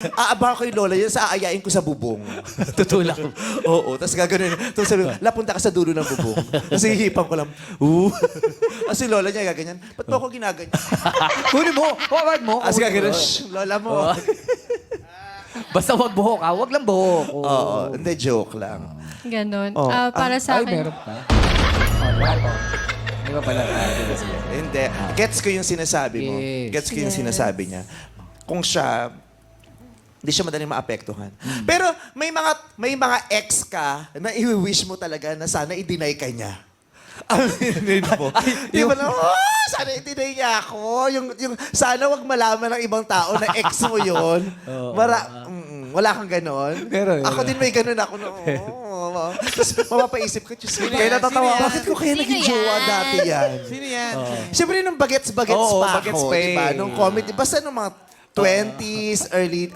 Aabangan ko yung lola yun sa aayain ko sa bubong. Tutulak. Oo, tapos gagano'n. Tapos sabi ko, punta ka sa dulo ng bubong. Tapos hihipan ko lang, Tapos yung lola niya gaganyan, ba't mo ako ginaganyan? Kunin mo. Forward mo. Tapos gagano'n, shh, lola mo. Basta wag buhok, ha? Wag lang buhok. Oo, hindi, joke lang. Ganon. Oh. Para sa Ay, akin, meron pa. Wala pa. Di ba pala? Hindi. Gets ko yung sinasabi mo. Yes. Gets ko yung Yes. sinasabi niya. Kung siya, hindi siya madaling maapektuhan. Pero may mga ex ka na i-wish mo talaga na sana i-deny ka niya. Aminin mo. Di ba na, sana i-deny niya ako. Yung sana wag malaman ng ibang tao na ex mo yun. Wala kang ganon. Meron. Ako din may ganon ako. Tapos mapapaisip ko, Diyos ko, kaya natatawa. Bakit ko kaya Sino naging yan? jowa dati yan? Sino yan? Siyempre nung bagets Oo, pa bagets ako, pa eh. diba? Nung comedy, basta nung mga 20s, early